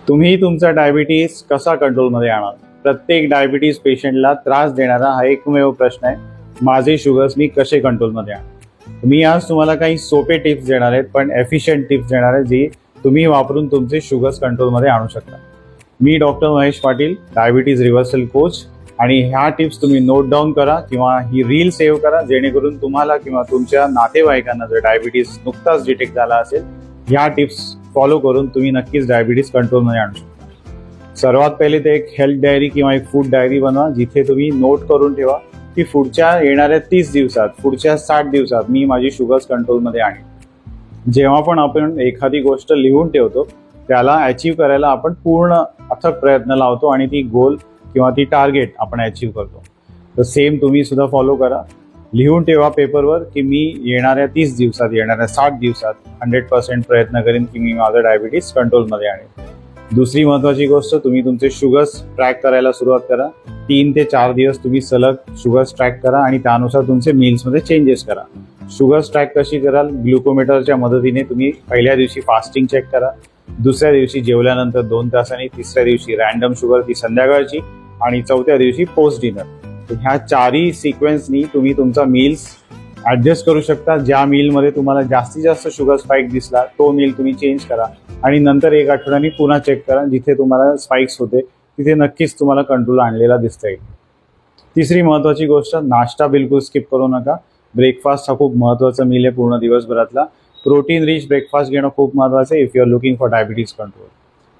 तुम्ही तुमचा डायबिटीज कसा कंट्रोलमध्ये आणाल? प्रत्येक डायबिटीज पेशंटला त्रास देणारा हा एकमेव प्रश्न आहे, माझे शुगर्स मी कसे कंट्रोलमध्ये आणू? मी आज तुम्हाला काही सोपे टिप्स देणार आहेत, पण एफिशियंट टिप्स देणार आहेत, जी तुम्ही वापरून तुमचे शुगर्स कंट्रोलमध्ये आणू शकता. मी doctor Mahesh Patil, diabetes reversal coach, आणि ह्या टिप्स तुम्ही नोट डाऊन करा किंवा ही रील सेव्ह करा, जेणेकरून तुम्हाला किंवा तुमच्या नातेवाईकांना जर डायबिटीज नुकताच डिटेक्ट झाला असेल, ह्या टिप्स फॉलो करून तुम्ही नक्कीच डायबिटीज कंट्रोलमध्ये आणू शकता. सर्वात पहिले ते एक हेल्थ डायरी किंवा एक फूड डायरी बनवा, जिथे तुम्ही नोट करून ठेवा की पुढच्या येणाऱ्या 30 दिवसात, पुढच्या 60 दिवसात मी माझी शुगर्स कंट्रोलमध्ये आणीन. जेव्हा पण आपण एखादी गोष्ट लिहून ठेवतो, त्याला अचीव करायला आपण पूर्ण अथक प्रयत्न लावतो आणि ती गोल किंवा ती टार्गेट आपण अचीव करतो. तर सेम तुम्ही सुद्धा फॉलो करा. लिहून ठेवा पेपरवर की मी येणाऱ्या 30 दिवसात, येणाऱ्या 60 दिवसात 100% प्रयत्न करेन की मी माझं डायबिटीज कंट्रोलमध्ये आणेन. दुसरी महत्त्वाची गोष्ट, तुम्ही तुमचे शुगर्स ट्रॅक करायला सुरुवात करा. 3 ते 4 दिवस तुम्ही सलग शुगर्स ट्रॅक करा आणि त्यानुसार तुमचे मील्समध्ये चेंजेस करा. शुगर्स ट्रॅक कशी कराल? ग्लुकोमीटरच्या मदतीने तुम्ही पहिल्या दिवशी फास्टिंग चेक करा, दुसऱ्या दिवशी जेवल्यानंतर 2 तासांनी, तिसऱ्या दिवशी रॅन्डम शुगर ती संध्याकाळची, आणि चौथ्या दिवशी पोस्ट डिनर. ह्या चारही सिक्वेन्सनी तुम्ही तुमचा मील्स ॲडजस्ट करू शकता. ज्या मीलमध्ये तुम्हाला जास्तीत जास्त शुगर स्पाइक दिसला, तो मील तुम्ही चेंज करा आणि नंतर 1 आठवड्यानी पुन्हा चेक करा. जिथे तुम्हाला स्पाइक्स होते तिथे नक्कीच तुम्हाला कंट्रोल आणलेला दिसता येईल. तिसरी महत्त्वाची गोष्ट, नाश्ता बिलकुल स्किप करू नका. ब्रेकफास्ट हा खूप महत्त्वाचा मील आहे पूर्ण दिवसभरातला. प्रोटीन रिच ब्रेकफास्ट घेणं खूप महत्त्वाचं आहे if you are looking for diabetes control.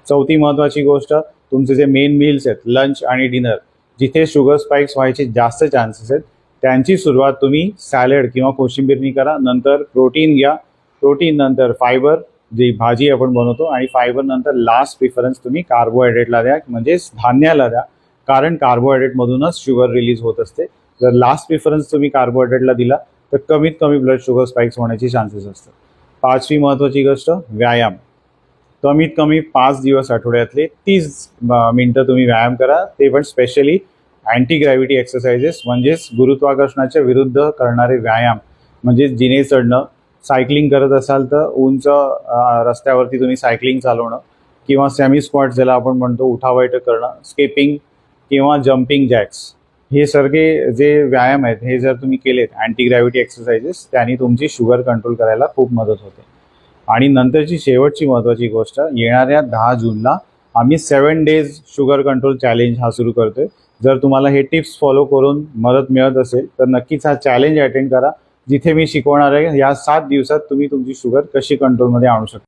चौथी महत्त्वाची गोष्ट, तुमचे जे मेन मील्स आहेत, लंच आणि डिनर, जिथे शुगर स्पाइक्स व्हायचे जास्त चान्सेस आहेत, त्यांची सुरुवात तुम्ही सॅलड किंवा कोशिंबीरनी करा. नंतर प्रोटीन घ्या, प्रोटीन नंतर फायबर, जी भाजी आपण बनवतो, आणि फायबर नंतर लास्ट प्रिफरन्स तुम्ही कार्बोहायड्रेटला द्या, म्हणजेच धान्याला द्या, कारण कार्बोहायड्रेटमधूनच शुगर रिलीज होत असते. जर लास्ट प्रिफरन्स तुम्ही कार्बोहायड्रेटला दिला तर कमीत कमी ब्लड शुगर स्पाइक्स होण्याची चान्सेस असतात. 5वी महत्त्वाची गोष्ट, व्यायाम. कमीत कमी 5 दिवस आठवड्यातले 30 मिनटं तुम्ही व्यायाम करा. ते पण स्पेशली अँटी ग्रॅव्हिटी एक्सरसाइजेस, म्हणजेच गुरुत्वाकर्षणाच्या विरुद्ध करणारे व्यायाम, म्हणजेच जिने चढणं. सायकलिंग करत असाल तर उंच रस्त्यावरती तुम्ही सायकलिंग चालवणं, किंवा सेमी स्क्वॉट ज्याला आपण म्हणतो, उठाबैठक करणं, स्किपिंग किंवा जम्पिंग जॅक्स, हे सगळे जे व्यायाम आहेत, हे जर तुम्ही केलेत अँटी ग्रॅव्हिटी एक्सरसाइजेस, त्यांनी तुमची शुगर कंट्रोल करायला खूप मदत होते. आणि नंतरची शेवटची महत्त्वाची गोष्ट, येणाऱ्या 10 जूनला आम्ही 7 डेज शुगर कंट्रोल चॅलेंज हा सुरू करतोय. जर तुम्हाला हे टिप्स फॉलो करून मदत मिळत असेल तर नक्कीच हा चॅलेंज अटेंड करा, जिथे मी शिकवणार आहे या 7 दिवसात तुम्ही तुमची शुगर कशी कंट्रोलमध्ये आणू शकता.